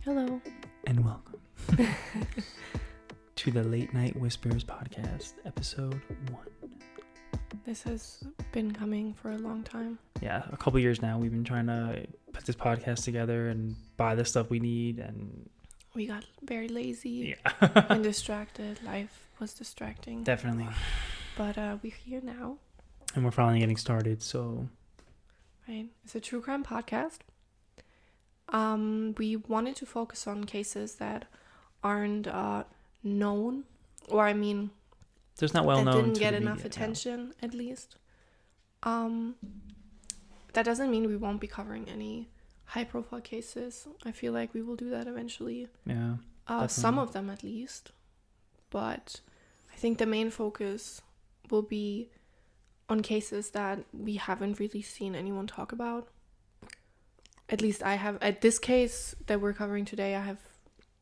Hello. And welcome to the Late Night Whispers Podcast, episode 1. This has been coming for a long time. Yeah, a couple years now. We've been trying to put this podcast together and buy the stuff we need, and we got very lazy yeah. and distracted. Life was distracting. Definitely. But we're here now. And we're finally getting started, so... Right. It's a true crime podcast. We wanted to focus on cases that aren't known, or I mean... There's not well known that didn't get media, enough attention, at least. That doesn't mean we won't be covering any high-profile cases. I feel like we will do that eventually. Yeah. Some of them, at least. But I think the main focus will be on cases that we haven't really seen anyone talk about. At least I have. At this case that we're covering today, I have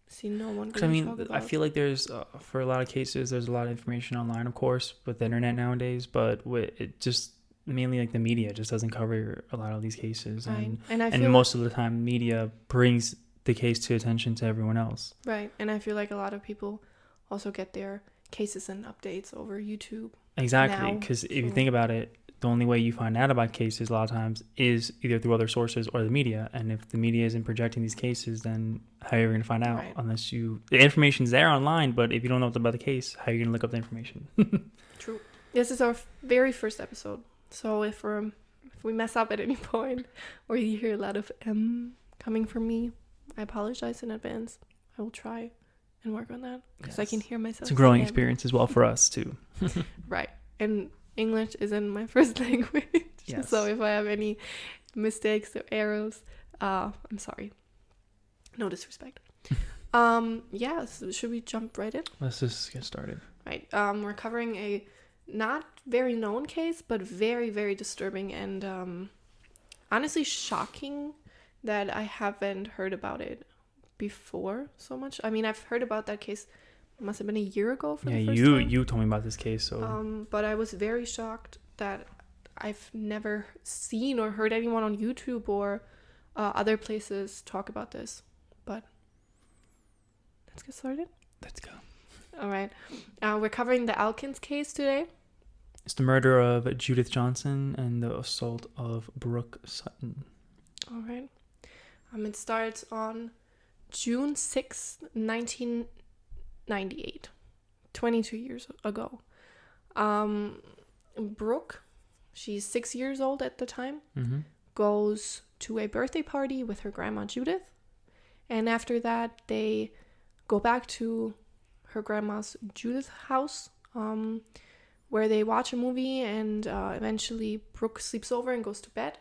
seen no one really talk about. I feel like there's, for a lot of cases, there's a lot of information online, of course, with the internet nowadays, but it just, mainly like the media just doesn't cover a lot of these cases. Right. And most of the time, media brings the case to attention to everyone else. Right. And I feel like a lot of people also get their cases and updates over YouTube. Exactly. Because if you think about it, the only way you find out about cases a lot of times is either through other sources or the media. And if the media isn't projecting these cases, then how are you going to find out? Right. Unless the information's there online, but if you don't know about the case, how are you going to look up the information? True. This is our very first episode. So if we mess up at any point or you hear a lot of coming from me, I apologize in advance. I will try and work on that because I can hear myself. It's a growing experience as well for us too. Right. And English isn't my first language. Yes. So if I have any mistakes or errors, I'm sorry. No disrespect. Yeah, so should we jump right in? Let's just get started. Right. We're covering a not very known case, but very, very disturbing and honestly shocking that I haven't heard about it before so much. I mean, I've heard about that case. It must have been a year ago for the first time. You told me about this case, so but I was very shocked that I've never seen or heard anyone on YouTube or other places talk about this. But let's get started. Let's go. All right. We're covering the Elkins case today. It's the murder of Judith Johnson and the assault of Brooke Sutton. All right. It starts on June 6th, 1998, 22 years ago. Brooke, she's 6 years old at the time, goes to a birthday party with her grandma Judith. And after that, they go back to her grandma's Judith's house, where they watch a movie, and eventually Brooke sleeps over and goes to bed.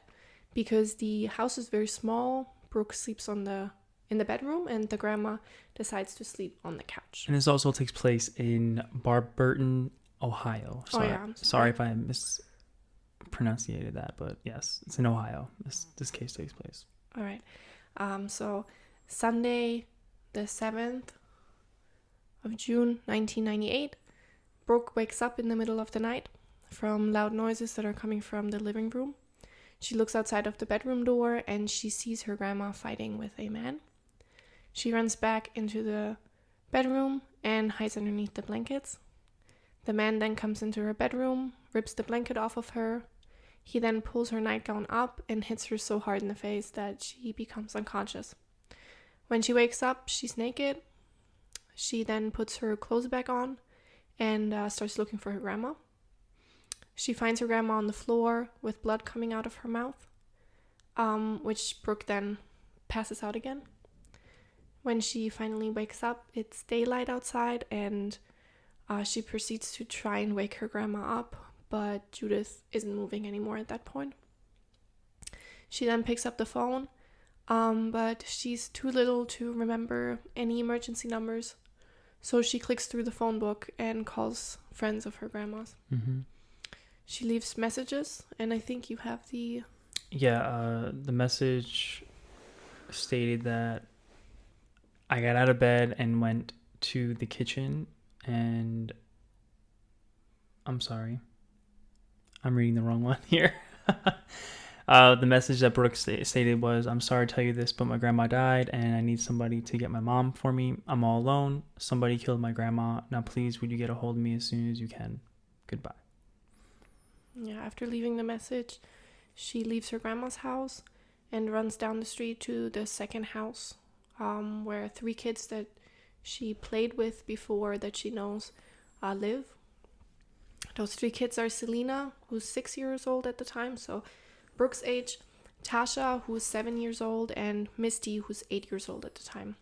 Because the house is very small, Brooke sleeps in the bedroom, and the grandma decides to sleep on the couch. And this also takes place in Barberton, Ohio. Sorry if I mispronunciated that, but yes, it's in Ohio. This case takes place. All right. So Sunday, the 7th of June, 1998, Brooke wakes up in the middle of the night from loud noises that are coming from the living room. She looks outside of the bedroom door and she sees her grandma fighting with a man. She runs back into the bedroom and hides underneath the blankets. The man then comes into her bedroom, rips the blanket off of her. He then pulls her nightgown up and hits her so hard in the face that she becomes unconscious. When she wakes up, she's naked. She then puts her clothes back on and starts looking for her grandma. She finds her grandma on the floor with blood coming out of her mouth, which Brooke then passes out again. When she finally wakes up, it's daylight outside, and she proceeds to try and wake her grandma up, but Judith isn't moving anymore at that point. She then picks up the phone, but she's too little to remember any emergency numbers, so she clicks through the phone book and calls friends of her grandma's. Mm-hmm. She leaves messages, and I think you have the... Yeah, the message stated that I got out of bed and went to the kitchen, and... I'm sorry. I'm reading the wrong one here. The message that Brooke stated was, "I'm sorry to tell you this, but my grandma died and I need somebody to get my mom for me. I'm all alone. Somebody killed my grandma. Now please, would you get a hold of me as soon as you can? Goodbye." Yeah, after leaving the message, she leaves her grandma's house and runs down the street to the second house, where 3 kids that she played with before that she knows live. Those 3 kids are Selena, who's 6 years old at the time, so Brooke's age, Tasha, who's 7 years old, and Misty, who's 8 years old at the time.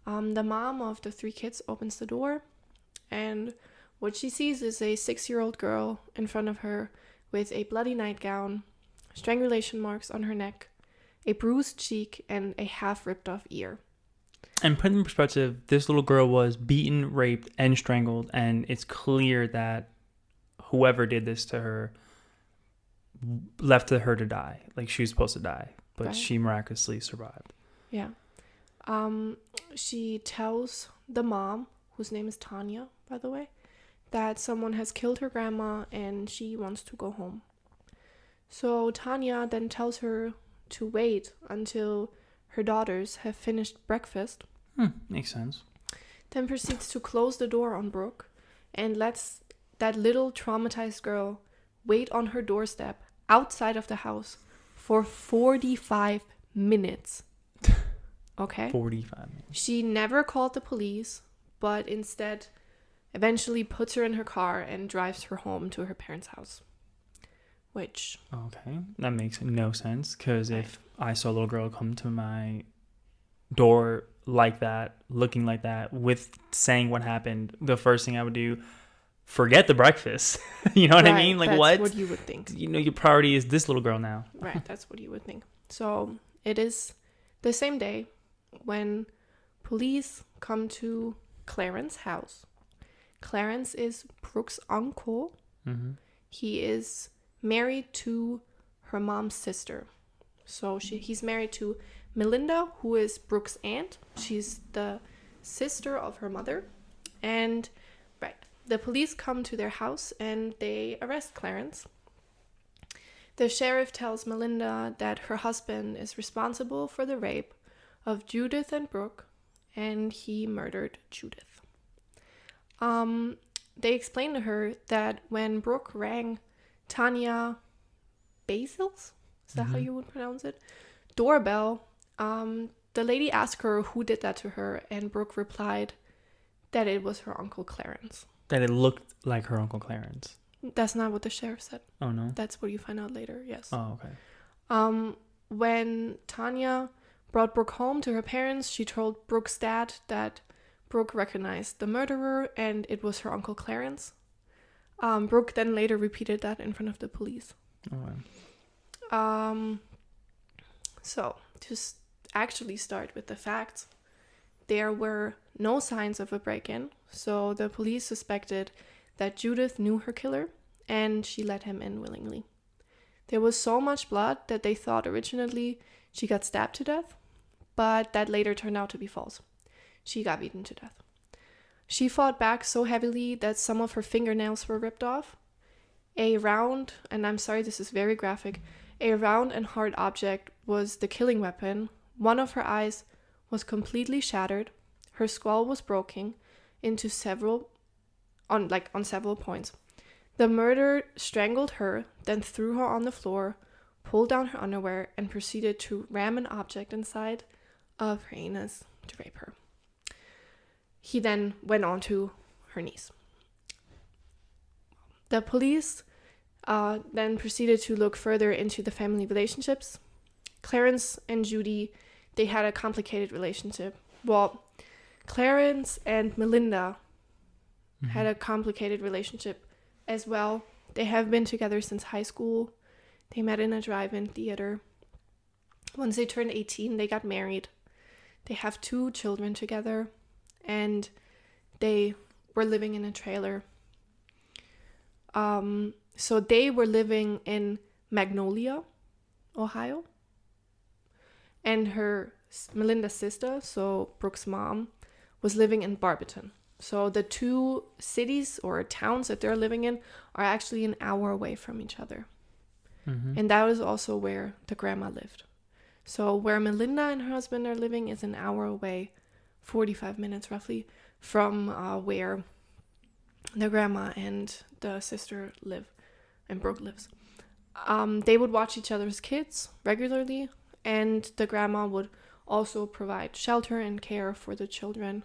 The mom of the 3 kids opens the door, and what she sees is a 6-year-old girl in front of her with a bloody nightgown, strangulation marks on her neck, a bruised cheek, and a half ripped off ear. And put in perspective, this little girl was beaten, raped, and strangled, and it's clear that whoever did this to her left her to die. Like, she was supposed to die, but right. She miraculously survived. Yeah. She tells the mom, whose name is Tanya, by the way, that someone has killed her grandma and she wants to go home. So Tanya then tells her to wait until her daughters have finished breakfast. Makes sense. Then proceeds to close the door on Brooke and lets that little traumatized girl wait on her doorstep outside of the house for 45 minutes. Okay? 45 minutes. She never called the police, but instead eventually puts her in her car and drives her home to her parents' house. Which... Okay, that makes no sense, because if I saw a little girl come to my door like that, looking like that, with saying what happened, the first thing I would do, forget the breakfast. You know what I mean? Like, that's what? What you would think. You know, your priority is this little girl now. Right, that's what you would think. So it is the same day when police come to Clarence's house. Clarence is Brooke's uncle. Mm-hmm. He is married to her mom's sister. So he's married to Melinda, who is Brooke's aunt. She's the sister of her mother. And the police come to their house and they arrest Clarence. The sheriff tells Melinda that her husband is responsible for the rape of Judith and Brooke, and he murdered Judith. They explain to her that when Brooke rang Tanya Basil's, is that how you would pronounce it, doorbell, the lady asked her who did that to her, and Brooke replied that it was her Uncle Clarence. That it looked like her Uncle Clarence. That's not what the sheriff said. Oh, no? That's what you find out later, yes. Oh, okay. When Tanya brought Brooke home to her parents, she told Brooke's dad that Brooke recognized the murderer and it was her Uncle Clarence. Brooke then later repeated that in front of the police. Oh, So, to actually start with the facts, there were no signs of a break-in, so the police suspected that Judith knew her killer and she let him in willingly. There was so much blood that they thought originally she got stabbed to death, but that later turned out to be false. She got beaten to death. She fought back so heavily that some of her fingernails were ripped off. A round, and I'm sorry this is very graphic, a round and hard object was the killing weapon. One of her eyes was completely shattered. Her skull was broken into several points. The murderer strangled her, then threw her on the floor, pulled down her underwear, and proceeded to ram an object inside of her anus to rape her. He then went on to her knees. The police then proceeded to look further into the family relationships. Clarence and Judy, they had a complicated relationship. Well, Clarence and Melinda had a complicated relationship as well. They have been together since high school. They met in a drive-in theater. Once they turned 18, they got married. They have 2 children together, and they were living in a trailer. So they were living in Magnolia, Ohio. And Melinda's sister, so Brooke's mom, was living in Barberton. So the 2 cities or towns that they're living in are actually an hour away from each other. And that was also where the grandma lived. So where Melinda and her husband are living is an hour away, 45 minutes roughly, from where the grandma and the sister live, and Brooke lives. They would watch each other's kids regularly, and the grandma would also provide shelter and care for the children.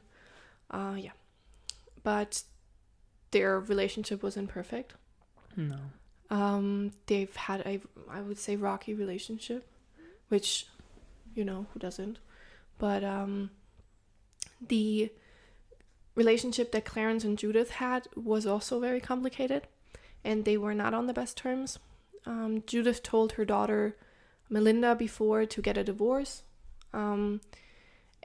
But their relationship wasn't perfect. No. They've had I would say, rocky relationship, which, who doesn't? But the relationship that Clarence and Judith had was also very complicated, and they were not on the best terms. Judith told her daughter Melinda before to get a divorce.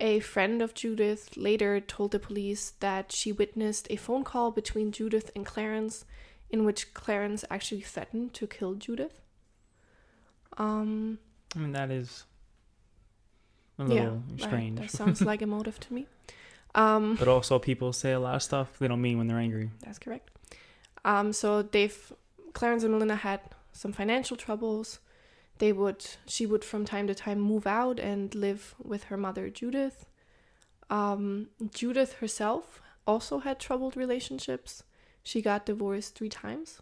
A friend of Judith later told the police that she witnessed a phone call between Judith and Clarence in which Clarence actually threatened to kill Judith. That is a little strange. Right. That sounds like a motive to me. But also, people say a lot of stuff they don't mean when they're angry. That's correct. So Clarence and Melinda had some financial troubles. She would from time to time move out and live with her mother, Judith. Judith herself also had troubled relationships. She got divorced 3 times.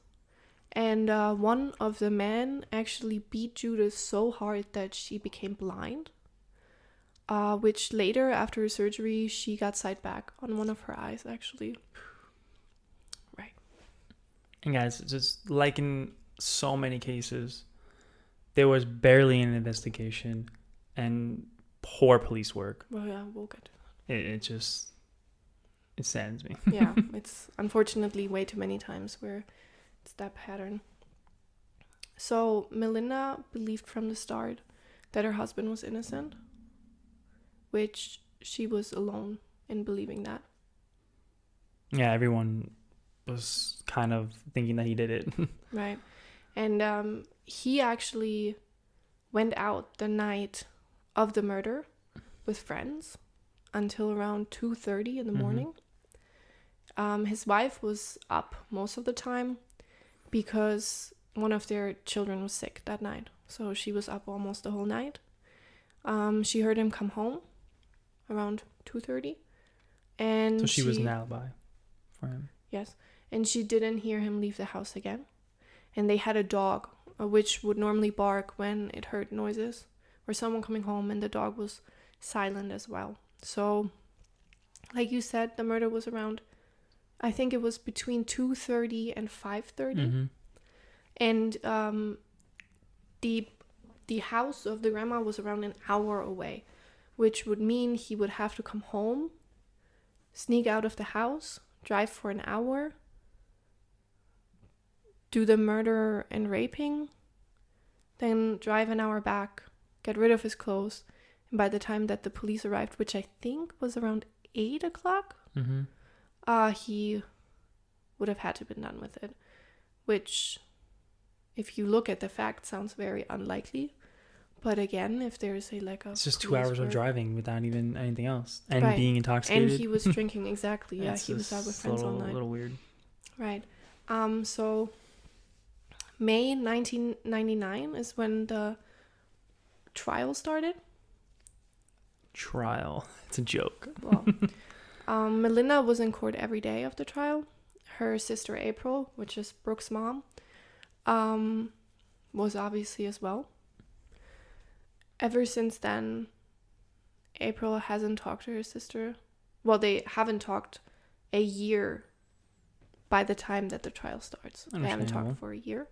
And one of the men actually beat Judith so hard that she became blind. Which later, after her surgery, she got sight back on one of her eyes, actually. Right. And guys, just like in so many cases, there was barely an investigation and poor police work. Well, yeah, we'll get to that. It saddens me. Yeah, it's unfortunately way too many times where it's that pattern. So Melinda believed from the start that her husband was innocent, which she was alone in believing that. Yeah, everyone was kind of thinking that he did it. Right. And he actually went out the night of the murder with friends until around 2:30 in the morning. His wife was up most of the time because one of their children was sick that night. So she was up almost the whole night. She heard him come home around 2:30. And so she was an alibi for him. Yes. And she didn't hear him leave the house again. And they had a dog, which would normally bark when it heard noises or someone coming home, and the dog was silent as well. So, like you said, the murder was around, I think it was between 2:30 and 5:30. And the house of the grandma was around an hour away, which would mean he would have to come home, sneak out of the house, drive for an hour, do the murder and raping, then drive an hour back, get rid of his clothes, and by the time that the police arrived, which I think was around 8 o'clock, he would have had to been done with it, which, if you look at the facts, sounds very unlikely. But again, if there's a lack of it's just 2 hours of driving without even anything else, and being And intoxicated. he was drinking, exactly. Yeah, he was out with friends all night. A little weird. Right. So May 1999 is when the trial started. Trial? It's a joke. Well, Melinda was in court every day of the trial. Her sister April, which is Brooke's mom, was obviously as well. Ever since then, April hasn't talked to her sister. Well, they haven't talked a year by the time that the trial starts. They haven't talked for a year.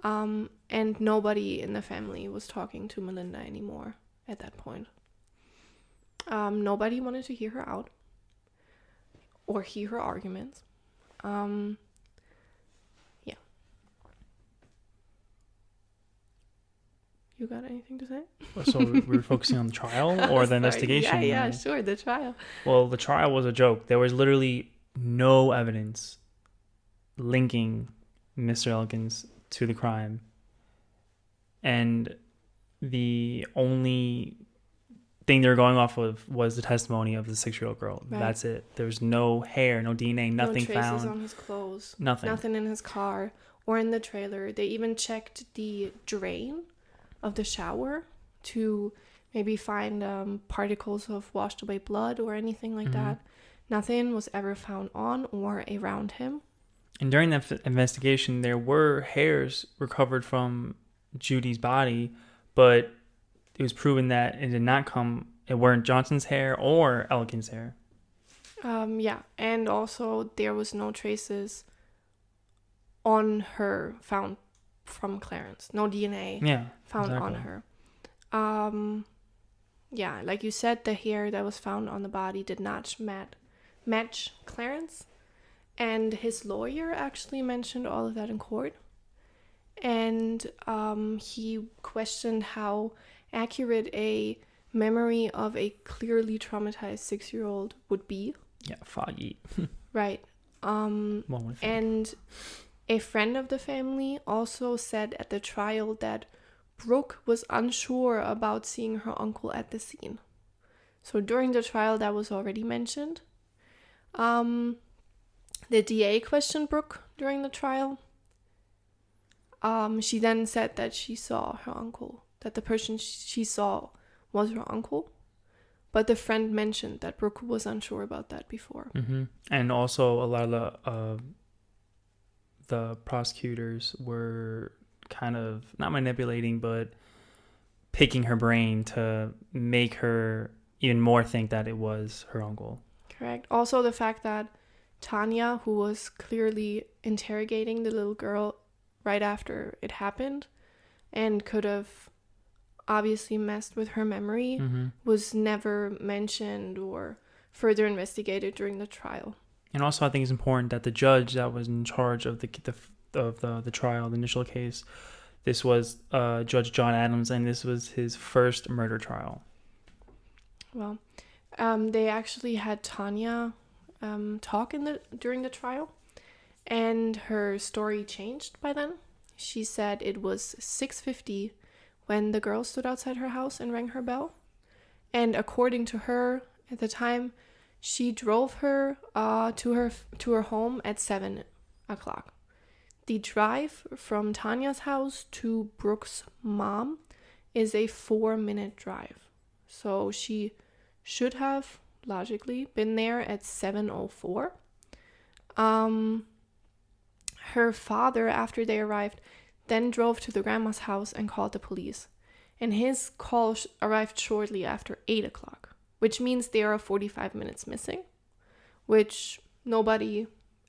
And nobody in the family was talking to Melinda anymore at that point. Nobody wanted to hear her out or hear her arguments. Yeah. You got anything to say? So we're focusing on the trial or the investigation? Yeah, sure, the trial. Well, the trial was a joke. There was literally no evidence linking Mr. Elkins to the crime. And the only thing they were going off of was the testimony of the 6-year-old girl. Right. That's it. There was no hair, no DNA, nothing found. No traces on his clothes. Nothing. Nothing in his car or in the trailer. They even checked the drain of the shower to maybe find particles of washed away blood or anything like that. Nothing was ever found on or around him. And during that investigation, there were hairs recovered from Judy's body, but it was proven that it weren't Johnson's hair or Elkins' hair. Yeah, and also there was no traces on her found from Clarence. No DNA found on her. Yeah, like you said, the hair that was found on the body did not match Clarence. And his lawyer actually mentioned all of that in court. And he questioned how accurate a memory of a clearly traumatized 6-year-old would be. Yeah, foggy. Right. And a friend of the family also said at the trial that Brooke was unsure about seeing her uncle at the scene. So during the trial, that was already mentioned. The DA questioned Brooke during the trial. She then said that she saw her uncle, that the person she saw was her uncle. But the friend mentioned that Brooke was unsure about that before. And also a lot of the prosecutors were kind of not manipulating, but picking her brain to make her even more think that it was her uncle. Correct. Also the fact that Tanya, who was clearly interrogating the little girl right after it happened and could have obviously messed with her memory, was never mentioned or further investigated during the trial. And also I think it's important that the judge that was in charge of the trial, the initial case, this was Judge John Adams, and this was his first murder trial. Well, they actually had Tanya talk during the trial, and her story changed by then. She said it was 6:50 when the girl stood outside her house and rang her bell, and according to her at the time, she drove her to her home at 7 o'clock. The drive from Tanya's house to Brooke's mom is a 4-minute drive, so she should have logically been there at 7:04. Her father, after they arrived, then drove to the grandma's house and called the police, and his call arrived shortly after 8 o'clock, which means they are 45 minutes missing, which nobody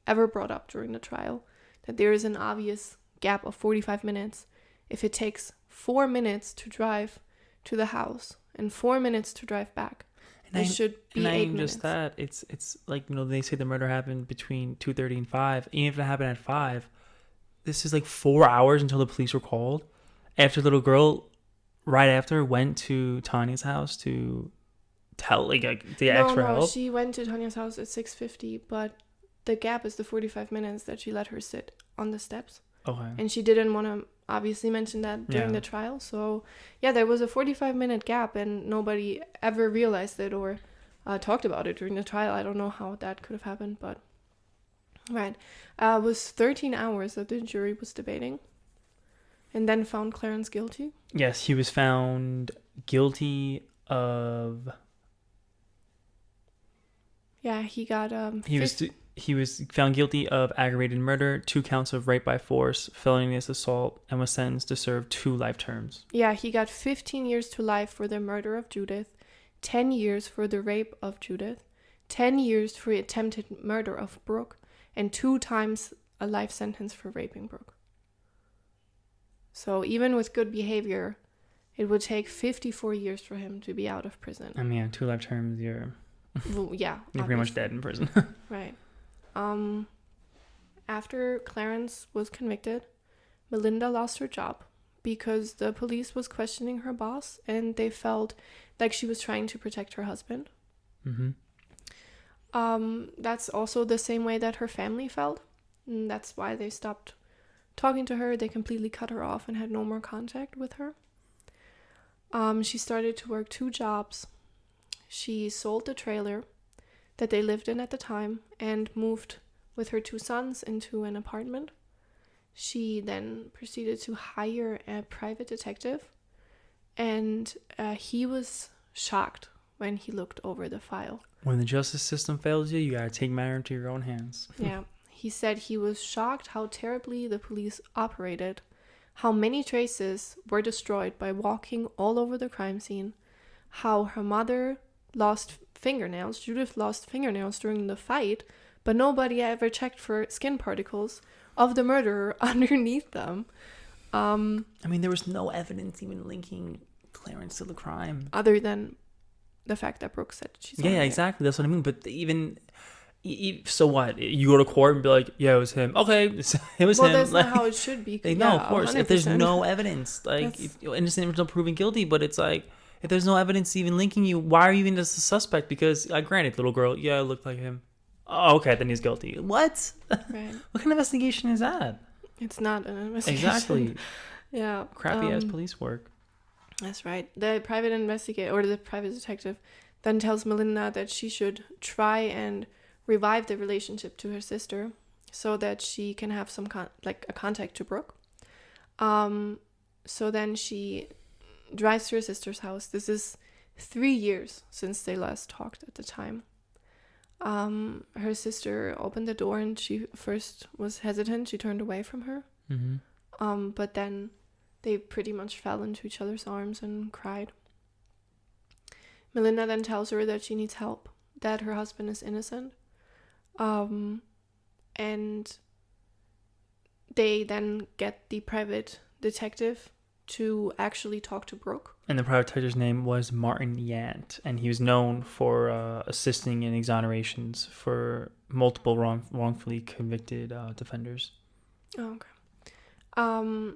ever brought up during the trial, that there is an obvious gap of 45 minutes if it takes 4 minutes to drive to the house and 4 minutes to drive back. It should be 8 minutes. Just that, it's like, they say the murder happened between 2:30 and 5. Even if it happened at 5, this is like 4 hours until the police were called. After the little girl, right after, went to Tanya's house to tell the extra help. No, she went to Tanya's house at 6:50, but the gap is the 45 minutes that she let her sit on the steps. Okay. And she didn't want to obviously mention that during the trial. So, yeah, there was a 45-minute gap, and nobody ever realized it or talked about it during the trial. I don't know how that could have happened, but right. It was 13 hours that the jury was debating and then found Clarence guilty. Yes, he was found guilty of... Yeah, he got... He was found guilty of aggravated murder, 2 counts of rape by force, felonious assault, and was sentenced to serve 2 life terms. Yeah, he got 15 years to life for the murder of Judith, 10 years for the rape of Judith, 10 years for the attempted murder of Brooke, and 2 times a life sentence for raping Brooke. So even with good behavior, it would take 54 years for him to be out of prison. I mean, 2 life terms, you're pretty much dead in prison. Right. After Clarence was convicted, Melinda lost her job because the police was questioning her boss, and they felt like she was trying to protect her husband. That's also the same way that her family felt, and that's why they stopped talking to her. They completely cut her off and had no more contact with her. She started to work 2 jobs. She sold the trailer that they lived in at the time and moved with her 2 sons into an apartment. she then proceeded to hire a private detective, and he was shocked when he looked over the file. When the justice system fails you, you gotta take matter into your own hands. Yeah. He said he was shocked how terribly the police operated, how many traces were destroyed by walking all over the crime scene, how her mother lost fingernails, Judith lost fingernails during the fight, but nobody ever checked for skin particles of the murderer underneath them. I mean, there was no evidence even linking Clarence to the crime. Other than the fact that Brooke said she's Yeah, exactly. That's what I mean. But even so what? You go to court and be like, yeah, it was him. Okay, it was him. Well, that's not how it should be. No, of course. 100%. If there's no evidence, like, if you're innocent until proven guilty, but it's like, if there's no evidence even linking you, why are you even just a suspect? Because, granted, little girl, yeah, it looked like him. Oh, okay, then he's guilty. What? Right. What kind of investigation is that? It's not an investigation. Exactly. Yeah. Crappy ass police work. That's right. The private investigator, or the private detective, then tells Melinda that she should try and revive the relationship to her sister so that she can have some a contact to Brooke. So then she drives to her sister's house. This is 3 years since they last talked at the time. Her sister opened the door and she first was hesitant. She turned away from her. Mm-hmm. But then they pretty much fell into each other's arms and cried. Melinda then tells her that she needs help, that her husband is innocent. And they then get the private detective to actually talk to Brooke. And the private detective's name was Martin Yant, and he was known for assisting in exonerations for multiple wrongfully convicted defenders. Oh, okay.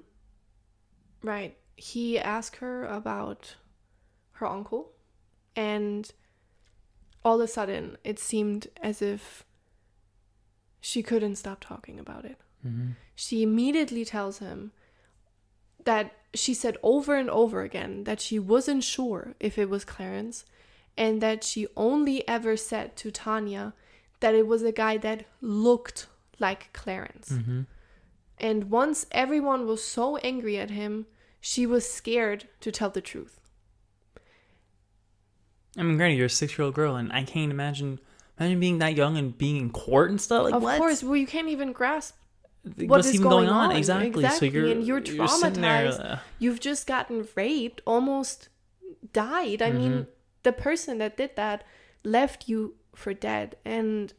Right. He asked her about her uncle, and all of a sudden it seemed as if she couldn't stop talking about it. Mm-hmm. She immediately tells him that she said over and over again that she wasn't sure if it was Clarence, and that she only ever said to Tanya that it was a guy that looked like Clarence. Mm-hmm. And once everyone was so angry at him, she was scared to tell the truth. I mean, granted, you're a 6-year-old girl, and I can't imagine being that young and being in court and stuff. Like, of what? course, well, you can't even grasp what's even going on. Exactly. So you're traumatized. There, You've just gotten raped, almost died. I mean, the person that did that left you for dead, and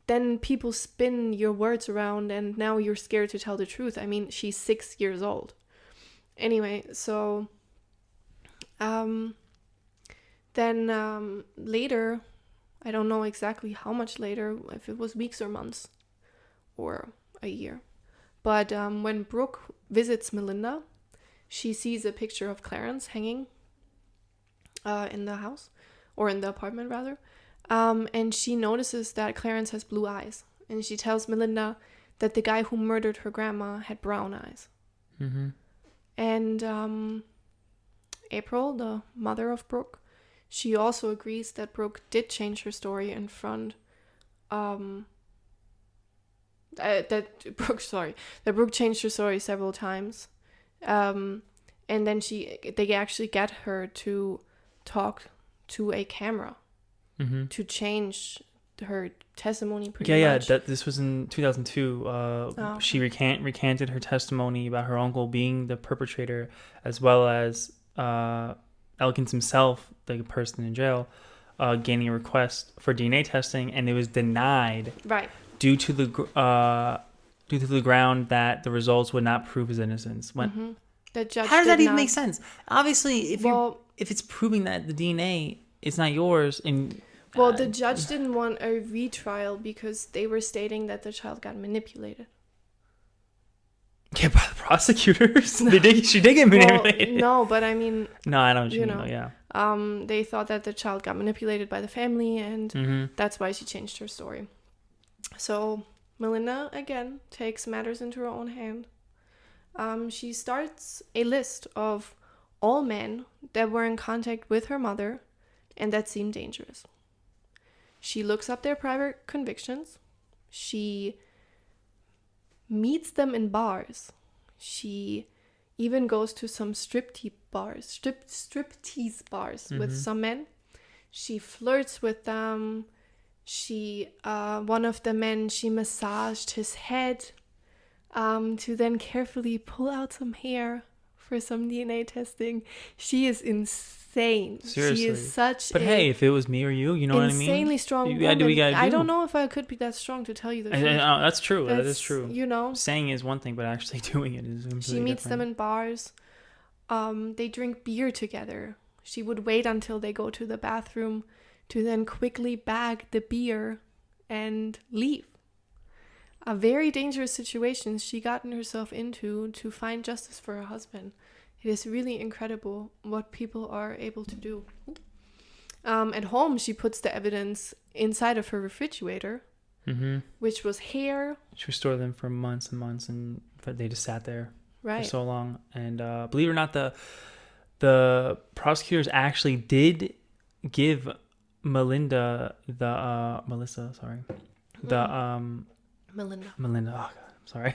then people spin your words around, and now you're scared to tell the truth. I mean, she's 6 years old. Anyway, so then later, I don't know exactly how much later, if it was weeks or months or a year, but when Brooke visits Melinda, she sees a picture of Clarence hanging in the house, or in the apartment rather, and she notices that Clarence has blue eyes, and she tells Melinda that the guy who murdered her grandma had brown eyes. Mm-hmm. And April, the mother of Brooke, she also agrees that Brooke did change her story in front that Brooke changed her story several times, and then they actually get her to talk to a camera to change her testimony pretty much. Yeah, this was in 2002. She recanted her testimony about her uncle being the perpetrator, as well as Elkins himself, the person in jail, gaining a request for DNA testing, and it was denied. Right. Due to the ground that the results would not prove his innocence. The judge How does that even make sense? Obviously, if it's proving that the DNA is not yours, and the judge didn't want a retrial because they were stating that the child got manipulated. Yeah, by the prosecutors. She did get manipulated. No, but I mean. No, I know what you mean. Yeah. They thought that the child got manipulated by the family, and that's why she changed her story. So Melinda again takes matters into her own hand. She starts a list of all men that were in contact with her mother and that seemed dangerous. She looks up their private convictions. She meets them in bars. She even goes to some striptease bars with some men. She flirts with them. One of the men, she massaged his head to then carefully pull out some hair for some DNA testing. She is insane. Seriously. She is such But hey, if it was me or you know what I mean? Insanely strong woman. gotta do what you gotta do. I don't know if I could be that strong to tell you the truth. That's true. That is true. You know, saying is one thing, but actually doing it is completely she meets different. them in bars. They drink beer together. She would wait until they go to the bathroom to then quickly bag the beer and leave. A very dangerous situation she gotten herself into to find justice for her husband. It is really incredible what people are able to do. At home, she puts the evidence inside of her refrigerator, which was hair. She would store them for months and months, but they just sat there for Right. so long. And believe it or not, the prosecutors actually did give Melinda Melinda. Oh God, I'm sorry.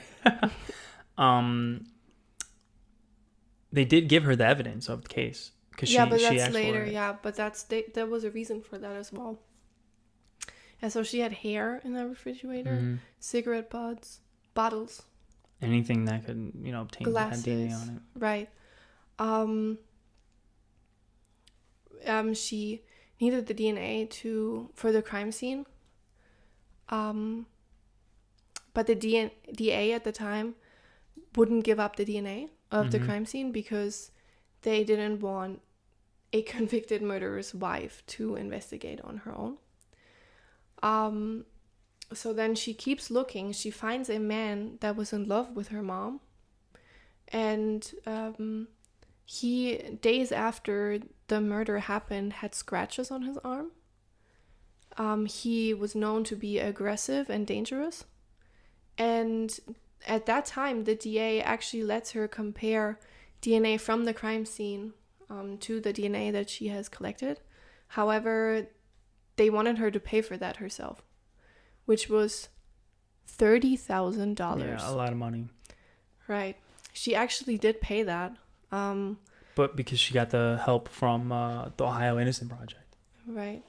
They did give her the evidence of the case because but she that's asked later. for it. Yeah, but there was a reason for that as well. And so she had hair in the refrigerator, cigarette bottles, anything that could obtain glasses, DNA on it. Right. She needed the DNA for the crime scene. But the DA at the time wouldn't give up the DNA of the crime scene because they didn't want a convicted murderer's wife to investigate on her own. So then she keeps looking. She finds a man that was in love with her mom. And he, days after the murder happened, had scratches on his arm. He was known to be aggressive and dangerous. And at that time, the DA actually lets her compare DNA from the crime scene to the DNA that she has collected. However, they wanted her to pay for that herself, which was $30,000. Yeah, a lot of money. Right. She actually did pay that. But because she got the help from the Ohio Innocent Project. Right.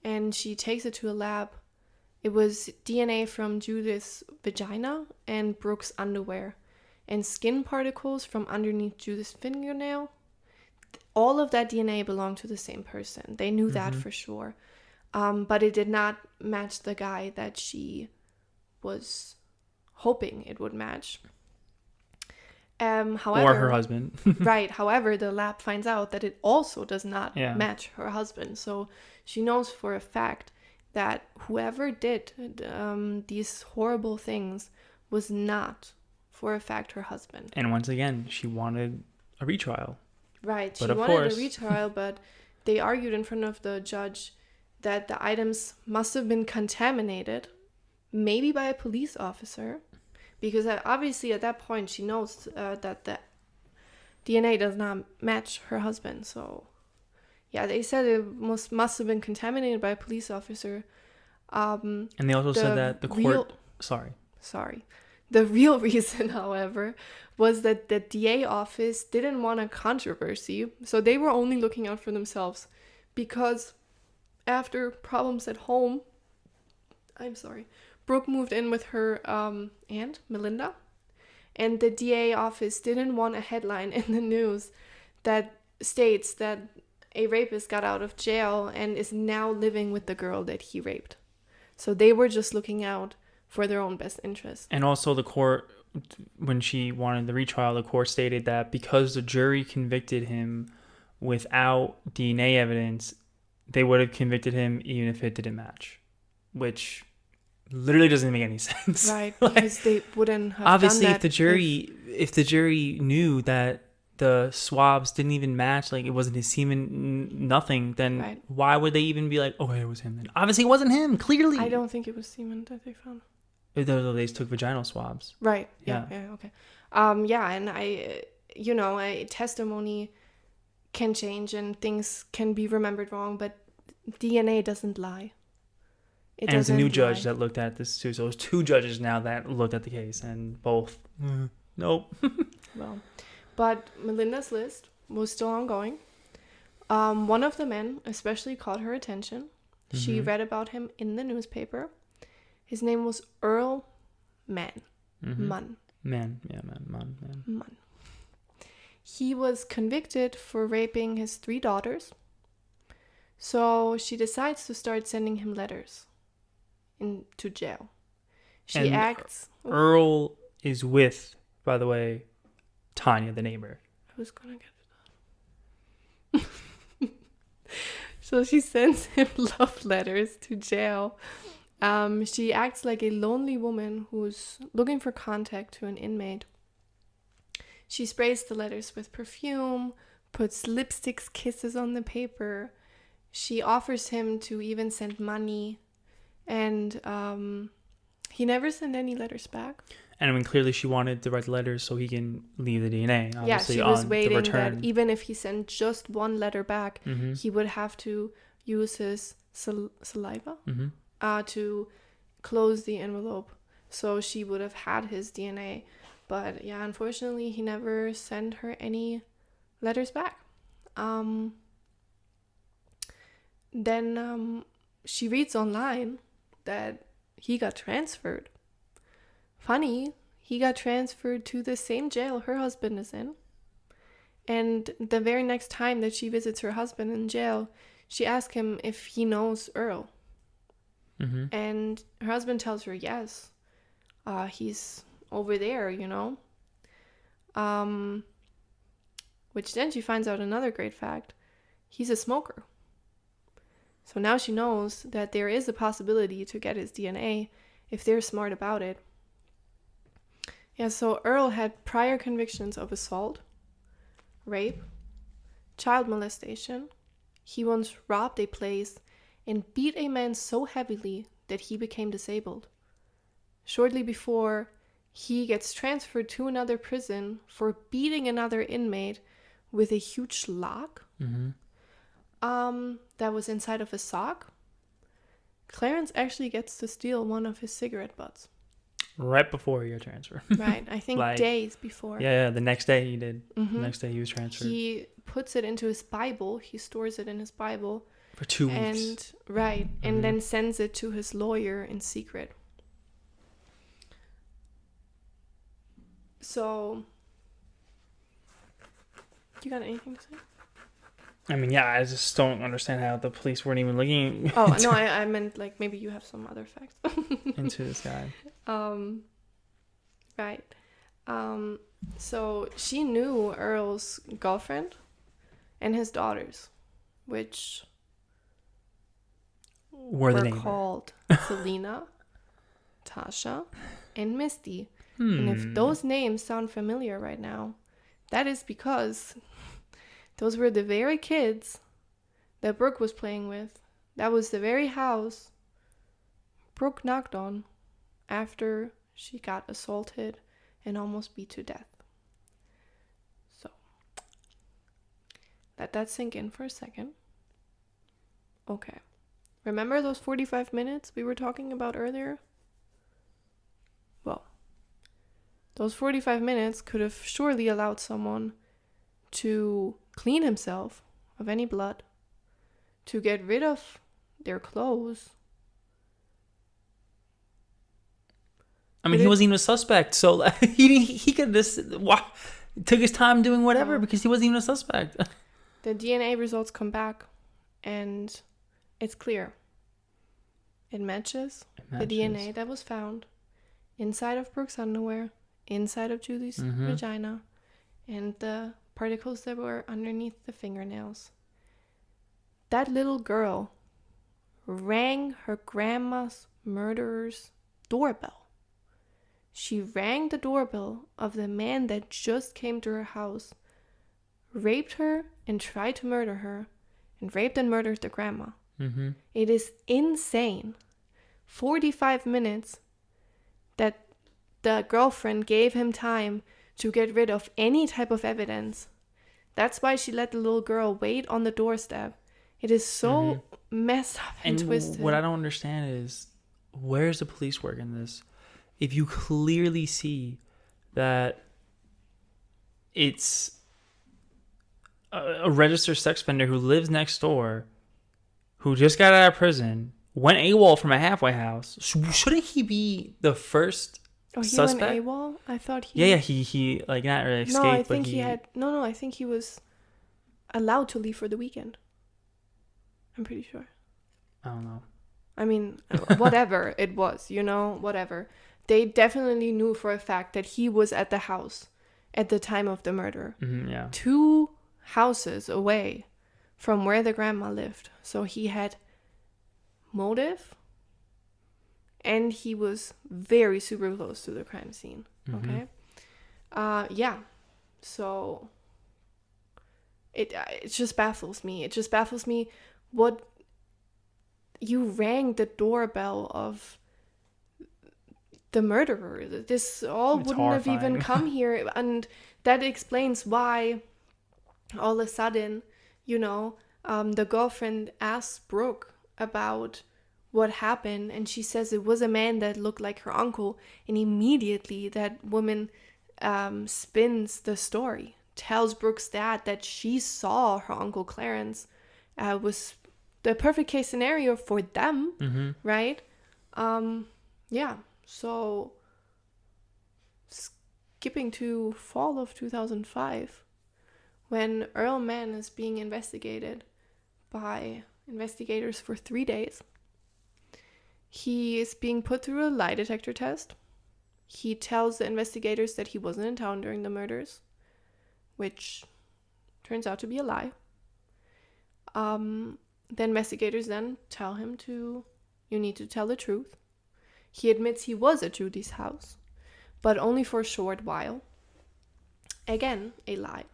And she takes it to a lab. It was DNA from Judith's vagina and Brooke's underwear and skin particles from underneath Judith's fingernail. All of that DNA belonged to the same person. They knew that for sure. But it did not match the guy that she was hoping it would match. However, or her husband. Right. However, the lab finds out that it also does not match her husband. So she knows for a fact that whoever did these horrible things was not, for a fact, her husband. And once again, she wanted a retrial. Right. She wanted a retrial, but they argued in front of the judge that the items must have been contaminated, maybe by a police officer, because obviously at that point she knows that the DNA does not match her husband. So yeah, they said it must have been contaminated by a police officer. And they also said that the court... Sorry. The real reason, however, was that the DA office didn't want a controversy. So they were only looking out for themselves. Because after problems at home... Brooke moved in with her aunt, Melinda. And the DA office didn't want a headline in the news that states that a rapist got out of jail and is now living with the girl that he raped. So they were just looking out for their own best interest. And also the court, when she wanted the retrial, the court stated that because the jury convicted him without DNA evidence, they would have convicted him even if it didn't match. Which literally doesn't make any sense. Right, because they wouldn't have obviously done that if the jury knew that the swabs didn't even match, like it wasn't his semen, nothing, then why would they even be like, okay, it was him then? Obviously it wasn't him, clearly. I don't think it was semen that they found. They just took vaginal swabs. Right. Yeah, okay. And a testimony can change and things can be remembered wrong, but DNA doesn't lie. And it's a new judge that looked at this too. So it was 2 judges now that looked at the case, and both, nope. Well, but Melinda's list was still ongoing. One of the men especially caught her attention. She read about him in the newspaper. His name was Earl Mann. Munn. Munn. He was convicted for raping his 3 daughters. So she decides to start sending him letters into jail. She acts... Earl is with, by the way, Tanya, the neighbor. I was going to get to that. So she sends him love letters to jail. She acts like a lonely woman who's looking for contact to an inmate. She sprays the letters with perfume, puts lipstick kisses on the paper. She offers him to even send money. And he never sent any letters back. And I mean, clearly she wanted to write the letters so he can leave the DNA. Obviously, yeah, she was waiting that even if he sent just one letter back, he would have to use his saliva to close the envelope. So she would have had his DNA. But yeah, unfortunately, he never sent her any letters back. Then she reads online that he got transferred. Funny, he got transferred to the same jail her husband is in. And the very next time that she visits her husband in jail, she asks him if he knows Earl. And her husband tells her yes. He's over there, you know. Which then she finds out another great fact. He's a smoker. So now she knows that there is a possibility to get his DNA if they're smart about it. Yeah, so Earl had prior convictions of assault, rape, child molestation. He once robbed a place and beat a man so heavily that he became disabled. Shortly before, he gets transferred to another prison for beating another inmate with a huge lock that was inside of a sock. Clarence actually gets to steal one of his cigarette butts. Right before he got transferred. Right, I think days before. Yeah, the next day he did. The next day he was transferred. He puts it into his Bible. He stores it in his Bible. For 2 weeks. And then sends it to his lawyer in secret. So, you got anything to say? I mean, yeah, I just don't understand how the police weren't even looking. Oh, no, I meant like maybe you have some other facts. into this guy. Right. So she knew Earl's girlfriend and his daughters, which were called Selena, Tasha, and Misty. And if those names sound familiar right now, that is because those were the very kids that Brooke was playing with. That was the very house Brooke knocked on after she got assaulted and almost beat to death. So, let that sink in for a second. Okay. Remember those 45 minutes we were talking about earlier? Well, those 45 minutes could have surely allowed someone to clean himself of any blood, to get rid of their clothes. I mean, he wasn't even a suspect, so he could just took his time doing whatever because he wasn't even a suspect. The DNA results come back, and it's clear. It matches the DNA that was found inside of Brooke's underwear, inside of Julie's vagina, and the particles that were underneath the fingernails. That little girl rang her grandma's murderer's doorbell. She rang the doorbell of the man that just came to her house, raped her and tried to murder her, and raped and murdered the grandma. It is insane. 45 minutes that the girlfriend gave him time to get rid of any type of evidence. That's why she let the little girl wait on the doorstep. It is so messed up and twisted. What I don't understand is, where's the police work in this? If you clearly see that it's a registered sex offender who lives next door, who just got out of prison, went AWOL from a halfway house, shouldn't he be the first suspect? Went AWOL? I thought he... Yeah, he like, not really escaped. No, I think he had... No, I think he was allowed to leave for the weekend. I'm pretty sure. I don't know. I mean, whatever it was, whatever. They definitely knew for a fact that he was at the house at the time of the murder. Mm-hmm, yeah. 2 houses away from where the grandma lived. So he had motive, and he was very super close to the crime scene. Mm-hmm. Okay. Yeah. So it just baffles me. It just baffles me what you rang the doorbell of the murderer. This all it's wouldn't horrifying. have even come here, and that explains why all of a sudden, the girlfriend asks Brooke about what happened, and she says it was a man that looked like her uncle, and immediately that woman spins the story, tells Brooke's dad that she saw her uncle Clarence, was the perfect case scenario for them, mm-hmm. right? Yeah, so skipping to fall of 2005, when Earl Mann is being investigated by investigators for 3 days. He is being put through a lie detector test. He tells the investigators that he wasn't in town during the murders, which turns out to be a lie. The investigators then tell him you need to tell the truth. He admits he was at Judy's house, but only for a short while. Again, a lie.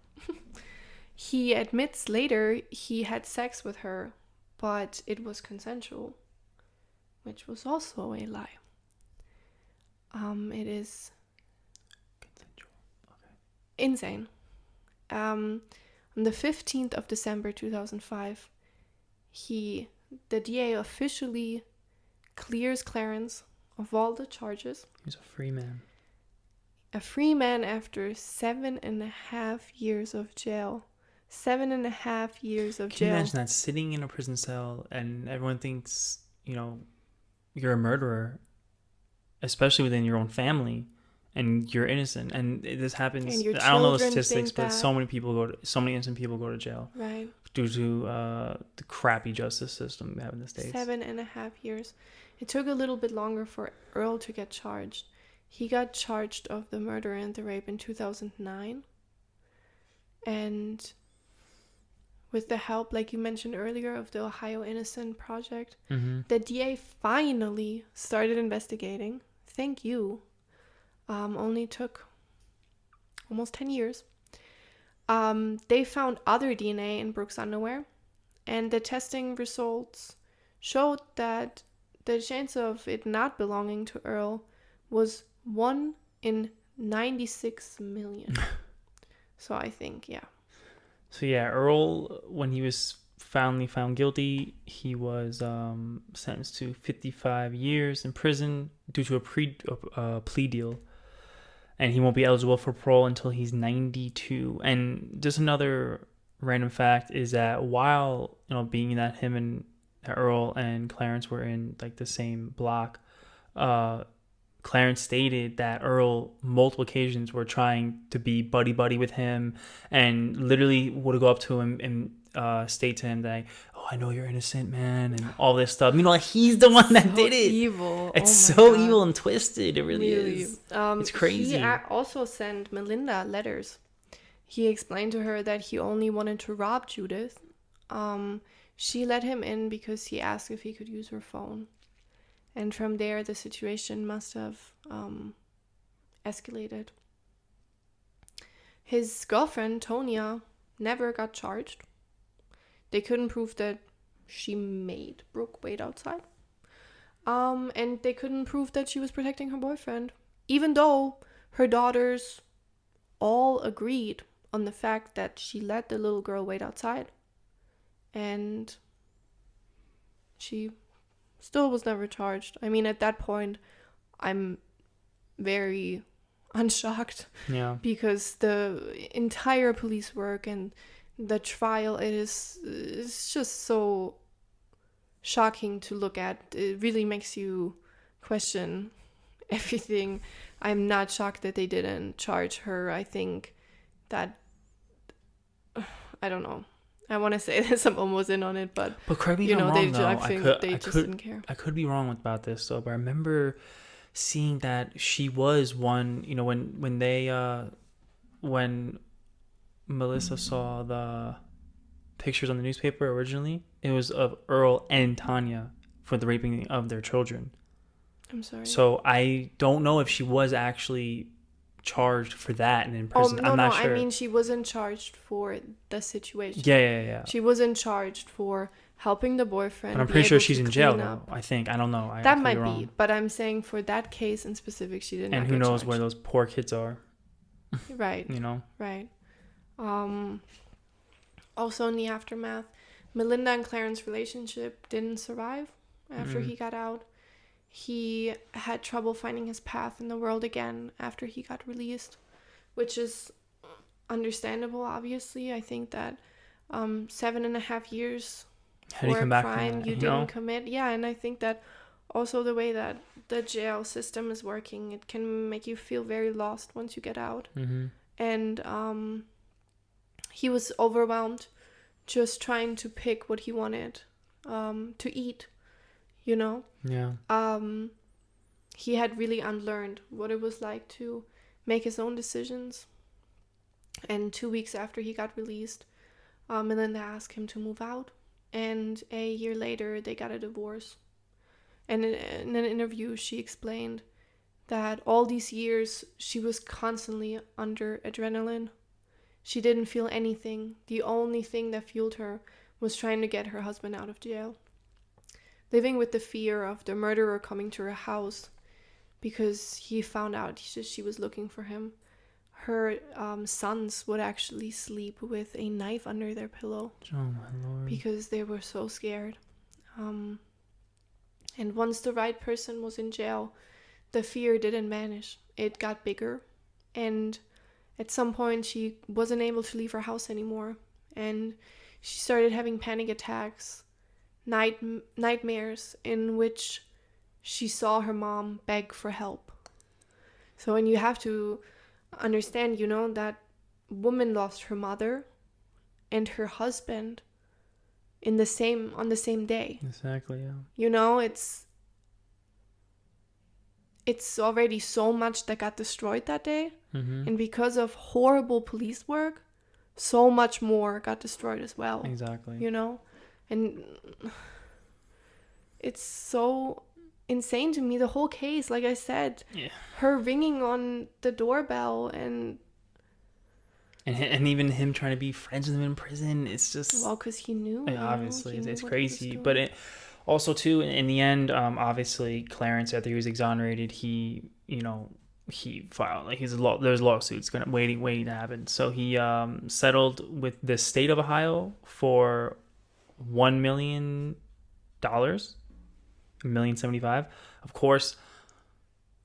He admits later he had sex with her, but it was consensual, which was also a lie. It is consensual. Okay. Insane. On the 15th of December 2005, the DA officially clears Clarence of all the charges. He was a free man. A free man after 7.5 years of jail. 7.5 years of jail. Can you imagine that, sitting in a prison cell and everyone thinks, you're a murderer, especially within your own family, and you're innocent, and this happens. I don't know the statistics, but so many innocent people go to jail, right, due to the crappy justice system we have in the States. 7.5 years. It took a little bit longer for Earl to get charged. He got charged of the murder and the rape in 2009, and with the help, like you mentioned earlier, of the Ohio Innocent Project, mm-hmm. the DA finally started investigating. Thank you. Only took almost 10 years. They found other DNA in Brooke's underwear, and the testing results showed that the chance of it not belonging to Earl was 1 in 96 million. So I think, yeah. So yeah, Earl, when he was finally found guilty, he was sentenced to 55 years in prison due to a plea deal. And he won't be eligible for parole until he's 92. And just another random fact is that while, being that him and Earl and Clarence were in like the same block, Clarence stated that Earl multiple occasions were trying to be buddy with him, and literally would go up to him and state to him that, "Oh, I know you're innocent, man," and all this stuff. Meanwhile, he's the one that did it. Evil. It's so evil and twisted. It really is. It's crazy. He also sent Melinda letters. He explained to her that he only wanted to rob Judith. She let him in because he asked if he could use her phone. And from there, the situation must have escalated. His girlfriend, Tonya, never got charged. They couldn't prove that she made Brooke wait outside. And they couldn't prove that she was protecting her boyfriend, even though her daughters all agreed on the fact that she let the little girl wait outside. And she still was never charged. I mean, at that point, I'm very unshocked. Yeah. Because the entire police work and the trial, it's just so shocking to look at. It really makes you question everything. I'm not shocked that they didn't charge her. I think that, I don't know. I want to say that someone was in on it, but correct me if I'm wrong, though. I think they just didn't care. I could be wrong about this, though, but I remember seeing that she was one, you know, when Melissa saw the pictures on the newspaper originally, it was of Earl and Tanya for the raping of their children. I'm sorry. So I don't know if she was actually charged for that and in prison. I'm not sure. I mean, she wasn't charged for the situation. Yeah. She wasn't charged for helping the boyfriend. But I'm pretty sure she's in jail, though. I think. I don't know. That might be. But I'm saying for that case in specific, she didn't. And who knows where those poor kids are. Right. You know? Right. Also in the aftermath, Melinda and Clarence's relationship didn't survive after he got out. He had trouble finding his path in the world again after he got released, which is understandable, obviously. I think that 7.5 years for a crime you didn't commit. Yeah, and I think that also the way that the jail system is working, it can make you feel very lost once you get out. Mm-hmm. And he was overwhelmed just trying to pick what he wanted to eat, you know? Yeah. He had really unlearned what it was like to make his own decisions. And 2 weeks after he got released, Melinda asked him to move out. And a year later, they got a divorce. And in an interview, she explained that all these years, she was constantly under adrenaline. She didn't feel anything. The only thing that fueled her was trying to get her husband out of jail. Living with the fear of the murderer coming to her house because he found out she was looking for him. Her sons would actually sleep with a knife under their pillow. Oh, my Lord. Because they were so scared. And once the right person was in jail, the fear didn't vanish. It got bigger. And at some point, she wasn't able to leave her house anymore. And she started having panic attacks, nightmares in which she saw her mom beg for help. So, and you have to understand, you know, that woman lost her mother and her husband on the same day. Exactly, yeah. You know, it's already so much that got destroyed that day. Mm-hmm. And because of horrible police work, so much more got destroyed as well. Exactly. You know? And it's so insane to me, the whole case. Like I said, her ringing on the doorbell and even him trying to be friends with him in prison. It's just... Well, because he knew. Obviously, it's crazy. But it also, too, in the end, obviously, Clarence, after he was exonerated, he filed, like, there's lawsuits waiting to happen. So he settled with the state of Ohio for $1 million, $1,075,000. Of course,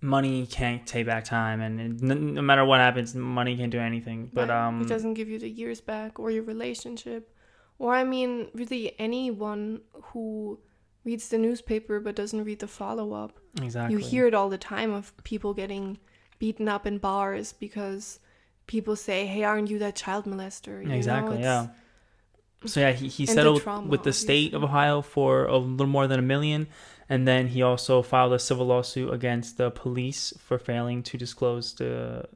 money can't take back time, and no matter what happens, money can't do anything. But it doesn't give you the years back or your relationship, or I mean, really anyone who reads the newspaper but doesn't read the follow-up. Exactly. You hear it all the time of people getting beaten up in bars because people say, "Hey, aren't you that child molester?" Exactly. Yeah. So yeah, he settled with the state of Ohio for a little more than $1 million. And then he also filed a civil lawsuit against the police for failing to disclose the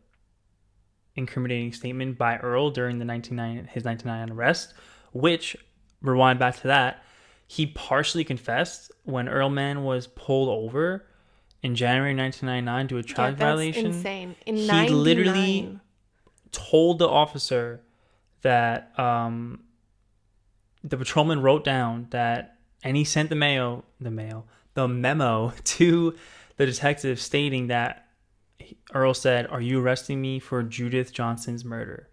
incriminating statement by Earl during his 1999 arrest, which, rewind back to that, he partially confessed when Earlman was pulled over in January 1999 due to a traffic violation. Insane. In he 99. literally told the officer that the patrolman wrote down that, and he sent the memo to the detective stating that Earl said, "Are you arresting me for Judith Johnson's murder?"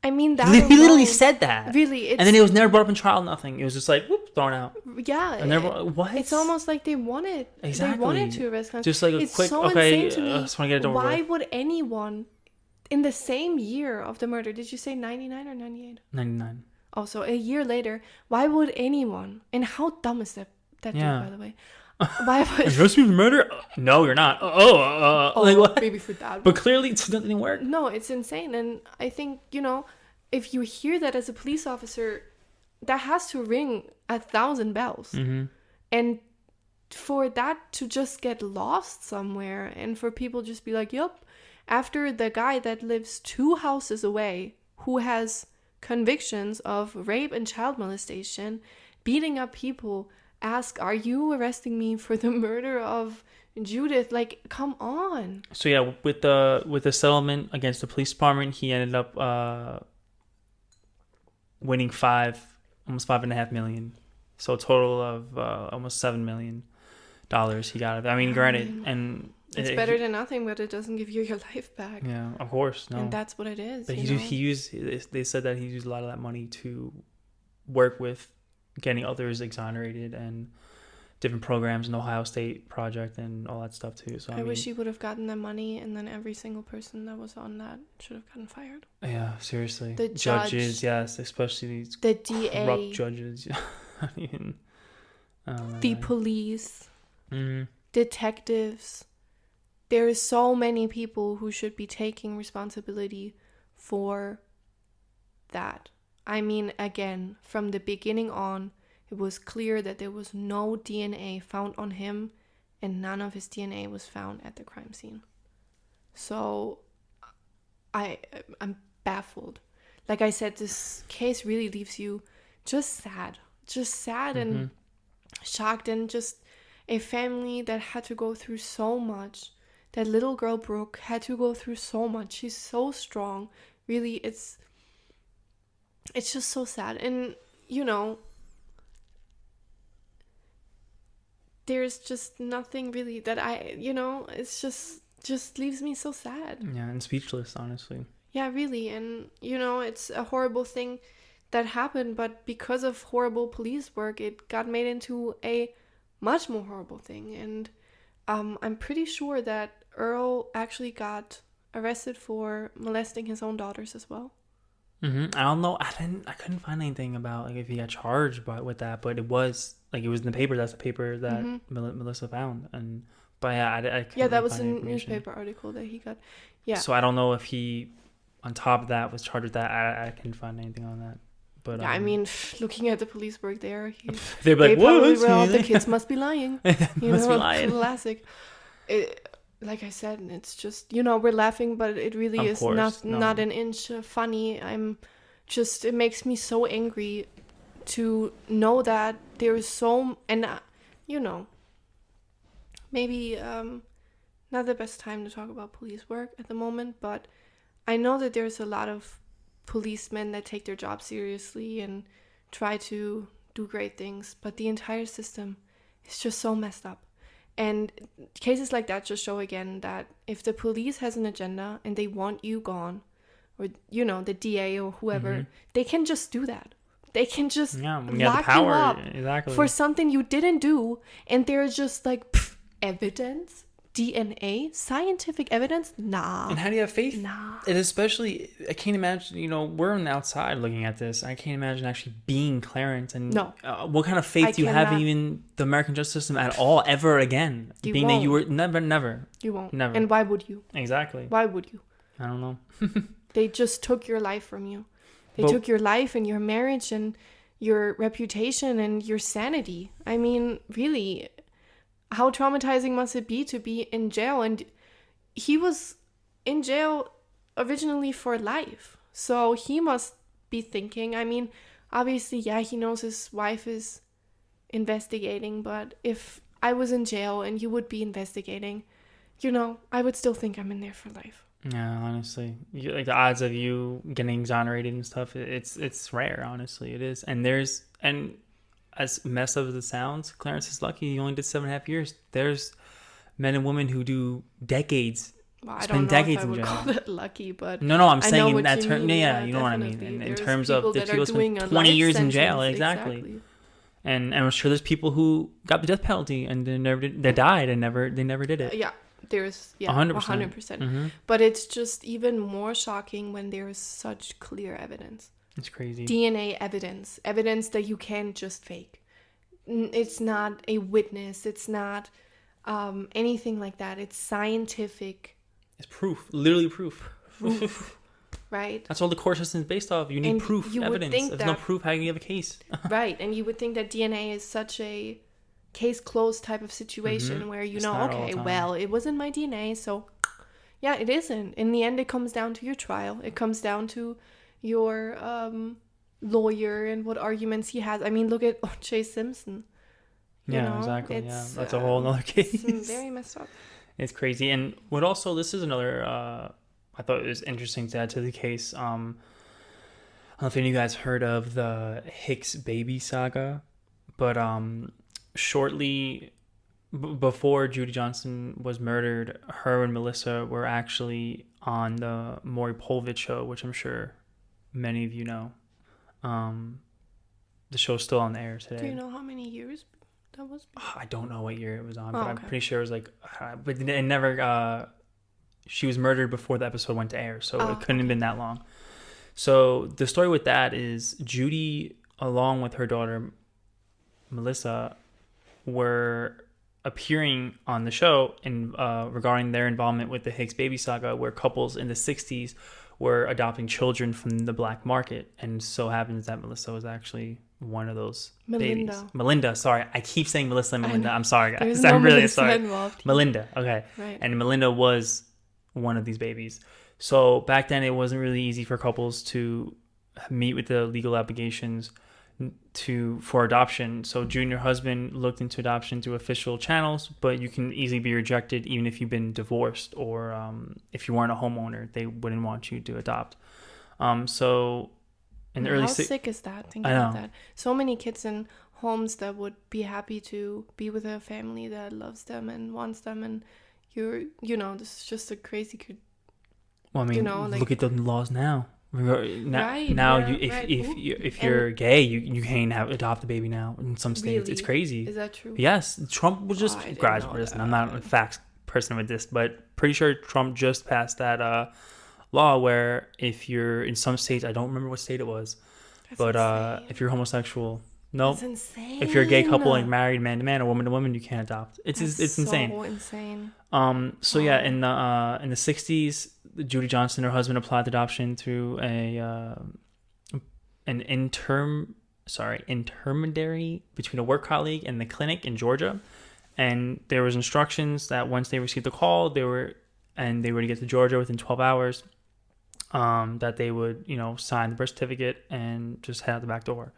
I mean, that he literally said that. Really, and then it was never brought up in trial. Nothing. It was just like, whoop, thrown out. Yeah. And they're what? It's almost like they wanted. Exactly. They wanted to arrest Clarence. Just like a it's quick. so Okay. insane to me. I just want to get it over Why with. would anyone, in the same year of the murder, did you say 99 or 98? 99. Oh, so a year later, why would anyone? And how dumb is that dude, by the way? Why would? Are you supposed to be murder? No, you're not. Like what? Maybe for that. But clearly, it didn't work. No, it's insane, and I think if you hear that as a police officer, that has to ring 1,000 bells, and for that to just get lost somewhere, and for people just be like, "Yup," after the guy that lives 2 houses away, who has convictions of rape and child molestation, beating up people, ask, "Are you arresting me for the murder of Judith?" Like, come on. So yeah, with the settlement against the police department, he ended up winning almost $5.5 million. So a total of almost $7 million he got. I mean, granted, and it's better than nothing, but it doesn't give you your life back. Yeah, of course, no. And that's what it is. But he used. They said that he used a lot of that money to work with getting others exonerated and different programs in the Ohio State project and all that stuff too. So I mean, wish he would have gotten the money, and then every single person that was on that should have gotten fired. Yeah, seriously. The judges, yes, especially these the DA, corrupt judges. Even the police, detectives. There is so many people who should be taking responsibility for that. I mean, again, from the beginning on, it was clear that there was no DNA found on him, and none of his DNA was found at the crime scene. So I'm baffled. Like I said, this case really leaves you just sad and shocked, and just a family that had to go through so much. That little girl Brooke had to go through so much. She's so strong. Really, it's just so sad. And there's just nothing really that it's just leaves me so sad. Yeah, and speechless, honestly. Yeah, really. And it's a horrible thing that happened, but because of horrible police work, it got made into a much more horrible thing. And I'm pretty sure that Earl actually got arrested for molesting his own daughters as well. I don't know. I couldn't find anything about if he got charged with that, but it was in the paper. That's the paper that Melissa found, that was a newspaper article that he got. Yeah. So I don't know if he, on top of that, was charged with that. I couldn't find anything on that. But yeah, I mean, looking at the police work there, they'd be like, "What? The kids must be lying." Be lying. Classic. Like I said, it's just we're laughing, but it really is not an inch funny. It makes me so angry to know that there is so, and maybe not the best time to talk about police work at the moment, but I know that there's a lot of policemen that take their job seriously and try to do great things, but the entire system is just so messed up. And cases like that just show again that if the police has an agenda and they want you gone, or the DA or whoever, they can just do that. They can just lock you up for something you didn't do, and they're just like, evidence? DNA? Scientific evidence? Nah. And how do you have faith? Nah. And especially, I can't imagine, we're on the outside looking at this. I can't imagine actually being Clarence. And no. What kind of faith do you have in the American justice system at all, ever again? You won't. That you were never. You won't. Never. And why would you? Exactly. Why would you? I don't know. They just took your life from you. They took your life and your marriage and your reputation and your sanity. I mean, really, how traumatizing must it be to be in jail? And he was in jail originally for life. So he must be thinking, I mean, obviously, yeah, he knows his wife is investigating, but if I was in jail and you would be investigating, I would still think I'm in there for life. Yeah, honestly, the odds of you getting exonerated and stuff, it's rare. Honestly, it is. And as messed up as it sounds, Clarence is lucky. He only did 7.5 years. There's men and women who do decades. Well, I don't know if I would call that lucky, but no, I'm saying in that term. Yeah, you know what I mean. In terms of the people spend 20 years in jail, exactly. And I'm sure there's people who got the death penalty and they died and they never did it. Yeah, there's 100%. 100%. But it's just even more shocking when there is such clear evidence. It's crazy. DNA evidence that you can't just fake. It's not a witness. It's not anything like that. It's scientific. It's proof, literally proof. Right? That's all the court system is based off. You need proof, evidence. If there's no proof, how can you have a case? Right, and you would think that DNA is such a case closed type of situation where it's okay, well, it wasn't my DNA, so yeah, it isn't. In the end, it comes down to your trial. It comes down to your lawyer and what arguments he has. I mean, look at O.J. Simpson. Exactly. That's a whole other case. It's very messed up. It's crazy. And what also, this is another, I thought it was interesting to add to the case. I don't know if any of you guys heard of the Hicks baby saga, but shortly before Judy Johnson was murdered, her and Melissa were actually on the Maury Povich show, which I'm sure many of you know. The show's still on the air today. Do you know how many years that was? I don't know what year it was on, but I'm pretty sure it was like, but it never, she was murdered before the episode went to air, so it couldn't have been that long. So the story with that is Judy, along with her daughter, Melissa, were appearing on the show in regarding their involvement with the Hicks baby saga, where couples in the 60s were adopting children from the black market. And so happens that Melissa was actually one of those babies. Melinda, sorry. I keep saying Melissa and Melinda. I'm sorry, guys. I'm really sorry. Melinda, okay. Right. And Melinda was one of these babies. So back then, it wasn't really easy for couples to meet with the legal obligations for adoption. So Junior husband looked into adoption through official channels, but you can easily be rejected even if you've been divorced or if you weren't a homeowner, they wouldn't want you to adopt. So in the early how sick is that? Think about that. So many kids in homes that would be happy to be with a family that loves them and wants them, and this is just a crazy. Well, I mean, look at the laws now. If you're gay, you can't adopt a baby now in some states. Really? It's crazy. Is that true? Yes, Trump was just listen, I'm not a facts person with this, but pretty sure Trump just passed that law where if you're in some states, I don't remember what state it was, but if you're homosexual, no, that's insane. If you're a gay couple like married man to man or woman to woman, you can't adopt. It's insane. So insane. So yeah, in the 60s, Judy Johnson, her husband, applied adoption through an intermediary between a work colleague and the clinic in Georgia, and there was instructions that once they received the call, they were to get to Georgia within 12 hours, that they would sign the birth certificate and just head out the back door.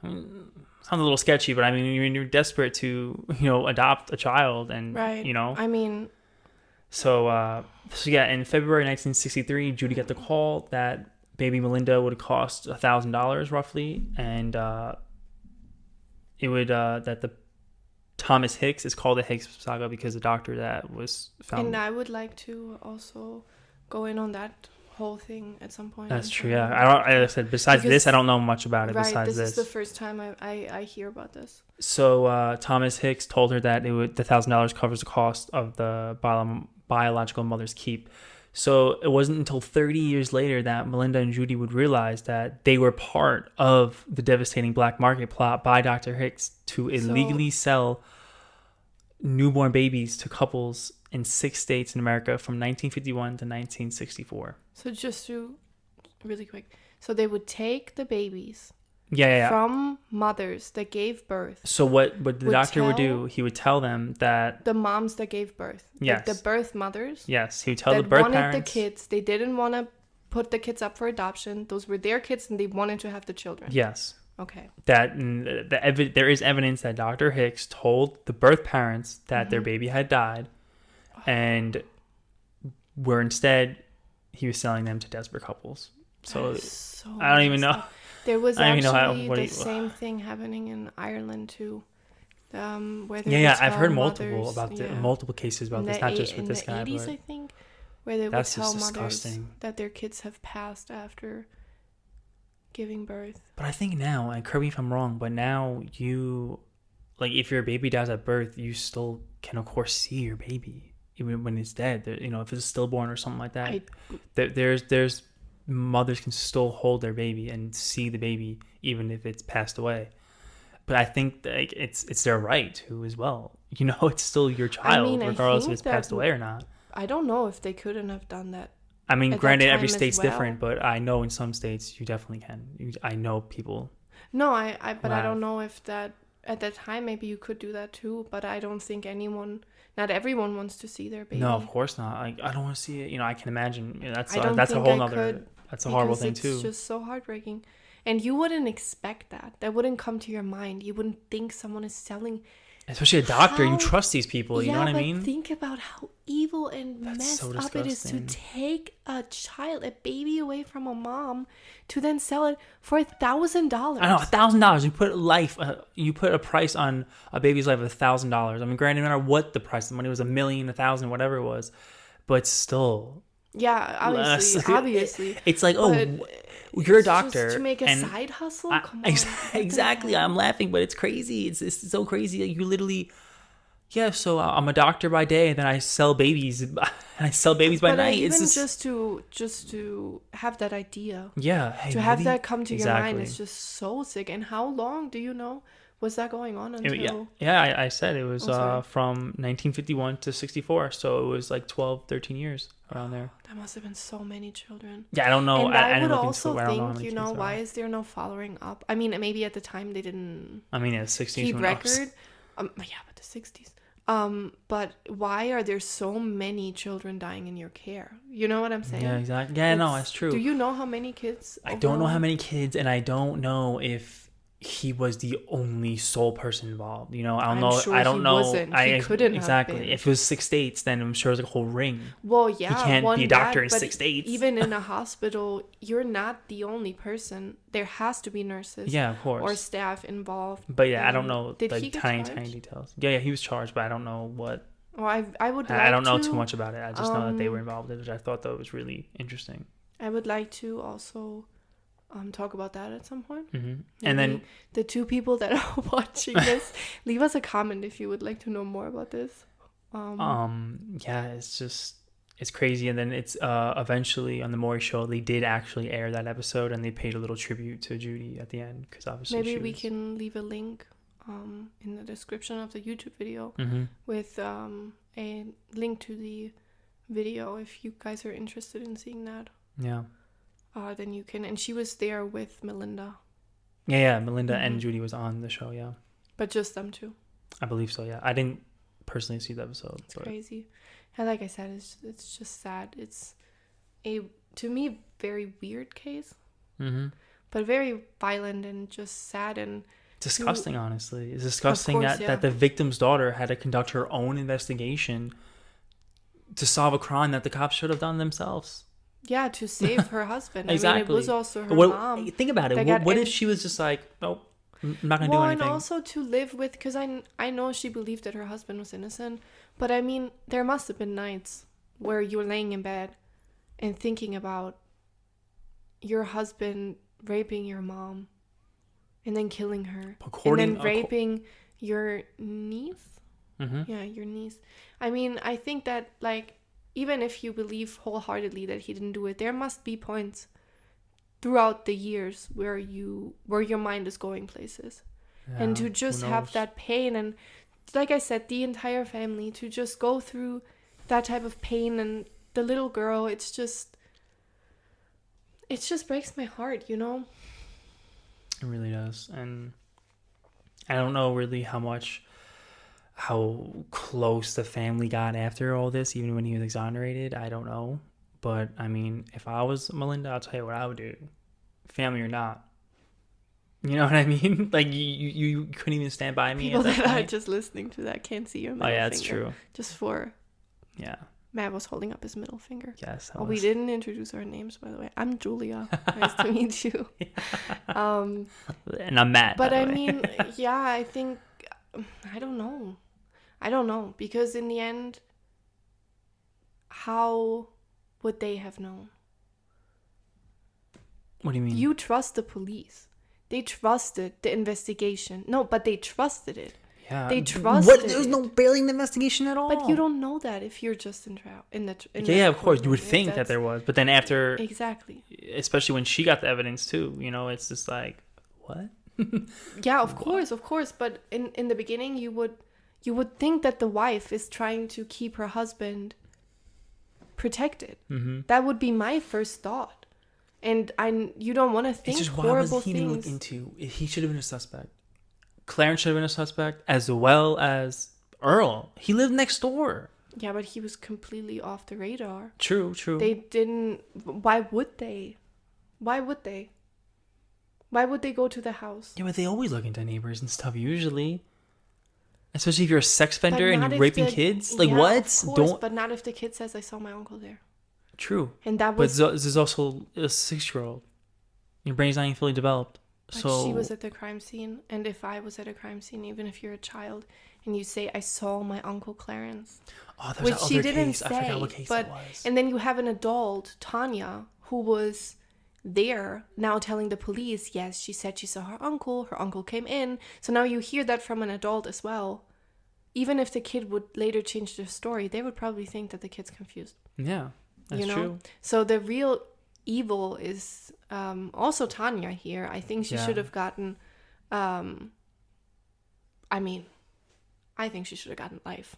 I mean, sounds a little sketchy, but I mean, you're desperate to adopt a child, and right. I mean. So yeah, in February 1963, Judy got the call that baby Melinda would cost $1,000 roughly, and it would that the Thomas Hicks is called the Hicks saga because the doctor that was found. And I would like to also go in on that whole thing at some point. That's true. Yeah, I said besides this, I don't know much about it. Right, besides this is the first time I hear about this. So Thomas Hicks told her that the $1,000 covers the cost of the biological mother's keep. So it wasn't until 30 years later that Melinda and Judy would realize that they were part of the devastating black market plot by Dr. Hicks to illegally sell newborn babies to couples in 6 states in America from 1951 to 1964. So just to really quick, so they would take the babies from mothers that gave birth. So what the doctor would do, he would tell them that the moms that gave birth, yes, like the birth mothers, yes, he would tell the birth parents the kids, they didn't want to put the kids up for adoption. Those were their kids, and they wanted to have the children. Yes. Okay. That there is evidence that Dr. Hicks told the birth parents that their baby had died, and where instead he was selling them to desperate couples. So I don't even know. There was actually the same thing happening in Ireland too, where they I've heard multiple cases about this, not just with this guy. In the 80s, I think, where they would tell mothers that their kids have passed after giving birth. But I think now, and correct me if I'm wrong, but now if your baby dies at birth, you still can, of course, see your baby even when it's dead. If it's stillborn or something like that. There's mothers can still hold their baby and see the baby even if it's passed away. But I think it's their right to as well. It's still your child, regardless if it's passed away or not. I don't know if they couldn't have done that. I mean, granted, every state's different, but I know in some states you definitely can. I know people. No, I don't know if that at that time maybe you could do that too. But I don't think not everyone wants to see their baby. No, of course not. I don't want to see it. I can imagine that's a whole nother. That's a horrible thing too. It's just so heartbreaking, and you wouldn't expect that. That wouldn't come to your mind. You wouldn't think someone is selling. Especially a doctor, you trust these people, you know what I mean? Think about how evil and messed up it is to take a baby away from a mom, to then sell it for $1,000. I know, $1,000. You put a price on a baby's life of $1,000. I mean, granted, no matter what the price of the money was, $1 million, $1,000, whatever it was, but still. Yeah, obviously. It's like, you're a doctor. Just to make a side hustle? Come on. Exactly. I'm laughing, but it's crazy. It's so crazy. You literally, so I'm a doctor by day, and then I sell babies. I sell babies by night. Even just to have that idea. Yeah. Hey, to have that come to your mind is just so sick. And how long do you know was that going on until? I said it was from 1951 to 64. So it was like 12, 13 years around there. That must have been so many children. Yeah, I don't know. And I would also think, why is there no following up? I mean, maybe at the time they didn't. I mean, 60s keep record. But the 60s. But why are there so many children dying in your care? You know what I'm saying? Yeah, exactly. Yeah, no, that's true. Do you know how many kids? I don't know how many kids, and I don't know if he was the only sole person involved. I don't know. Sure I don't know. Wasn't. He couldn't exactly. Have been. If it was 6 states, then I'm sure it was a whole ring. Well, yeah, he can't be a doctor in 6 states. Even in a hospital, you're not the only person. There has to be nurses. Yeah, of course. Or staff involved. But yeah, I don't know the tiny details. Yeah, he was charged, but I don't know what. Well, I would. I don't know too much about it. I just know that they were involved in it, which I thought that was really interesting. I would like to also. Talk about that at some point. Mm-hmm. And then the 2 people that are watching this, leave us a comment if you would like to know more about this. It's crazy. And then it's eventually on the Maury show they did actually air that episode, and they paid a little tribute to Judy at the end, because obviously maybe we can leave a link in the description of the YouTube video with a link to the video if you guys are interested in seeing that. Yeah. Then you can, and she was there with Melinda. Yeah, Melinda and Judy was on the show, yeah. But just them 2. I believe so, yeah. I didn't personally see the episode. It's crazy. And like I said, it's just sad. It's a, to me, very weird case. Mm-hmm. But very violent and just sad and... disgusting, honestly. It's disgusting that the victim's daughter had to conduct her own investigation to solve a crime that the cops should have done themselves. Yeah, to save her husband. Exactly. I mean, it was also her mom. Think about it. What if she was just like, nope, I'm not going to do anything? And also to live with, because I know she believed that her husband was innocent, but I mean, there must have been nights where you're laying in bed and thinking about your husband raping your mom and then killing her. And then raping your niece? Mm-hmm. Yeah, your niece. I mean, I think that, like, even if you believe wholeheartedly that he didn't do it, there must be points throughout the years where your mind is going places. Yeah, and to just have that pain, and like I said, the entire family to just go through that type of pain, and the little girl, it just breaks my heart, It really does. And I don't know really how close the family got after all this, even when he was exonerated. I don't know. But, I mean, if I was Melinda, I'll tell you what I would do. Family or not. You know what I mean? Like, you couldn't even stand by me. People that are just listening to that can't see your middle finger. Oh, yeah, that's true. Just for... Yeah. Matt was holding up his middle finger. Yes. We didn't introduce our names, by the way. I'm Julia. Nice to meet you. And I'm Matt. But I mean, yeah, I think... I don't know. Because in the end, how would they have known? What do you mean? You trust the police. They trusted the investigation. No, but they trusted it. Yeah. They trusted There was no barely an investigation at all. But you don't know that if you're just in yeah, of course. You would think that there was. But then after... Exactly. Especially when she got the evidence, too. You know, it's just like, what? Yeah, of course. But in the beginning, you would think that the wife is trying to keep her husband protected. Mm-hmm. That would be my first thought. And you don't want to think it's just, horrible why was he things. look into? He should have been a suspect. Clarence should have been a suspect, as well as Earl. He lived next door. Yeah, but he was completely off the radar. True. They didn't... Why would they? Why would they go to the house? Yeah, but they always look into neighbors and stuff, usually. Especially if you're a sex offender and you're raping kids. Like, what? Of course, but not if the kid says, I saw my uncle there. True. And that was... But this is also a 6-year-old. Your brain's not even fully developed. But so she was at the crime scene. And if I was at a crime scene, even if you're a child, and you say, I saw my Uncle Clarence. Oh, that was which she didn't case. say. I forgot what case that was. And then you have an adult, Tanya, who was there now telling the police, yes, she said she saw her uncle came in. So now you hear that from an adult as well. Even if the kid would later change their story, they would probably think that the kid's confused. Yeah, that's true. So the real evil is also Tanya here. I think she should have gotten I think she should have gotten life.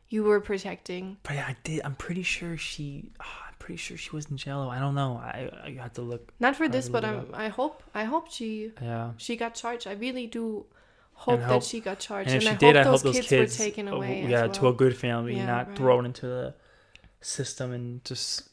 You were protecting. But yeah, I did. I'm pretty sure she was in jail. I don't know. I have to look. Not for this, but I hope she got charged. I really do hope that she got charged. And if and she did, I hope hope those kids were taken away. Yeah, to a good family, not right. thrown into the system and just.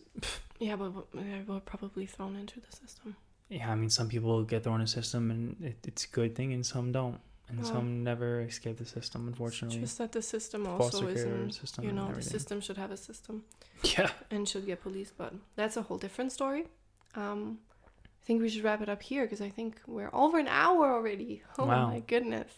Yeah, but they were probably thrown into the system. Yeah, I mean, some people get thrown in the system and it's a good thing, and some don't. And some never escape the system, unfortunately. It's just that the system also isn't, system the system should have a system. Yeah. And should get police, but that's a whole different story. I think we should wrap it up here because I think we're over an hour already. Oh my goodness.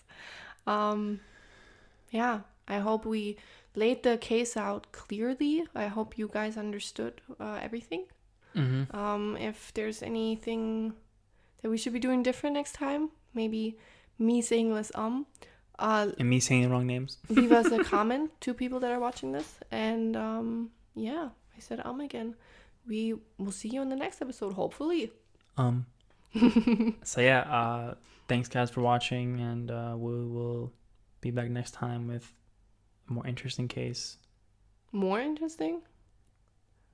Yeah, I hope we laid the case out clearly. I hope you guys understood everything. Mm-hmm. If there's anything that we should be doing different next time, maybe me saying less and me saying the wrong names. Leave us a comment to people that are watching this, and I said again. We will see you in the next episode, hopefully. So yeah, thanks guys for watching, and we will be back next time with a more interesting case. More interesting?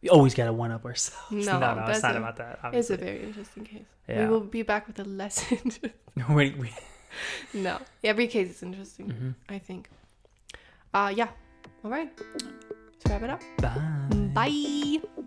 We always gotta one up ourselves. No, it's not about that. It's Obviously. a very interesting case. Yeah. We will be back with a less interesting. No, every case is interesting. I think. Yeah. All right. Let's wrap it up. Bye. Bye.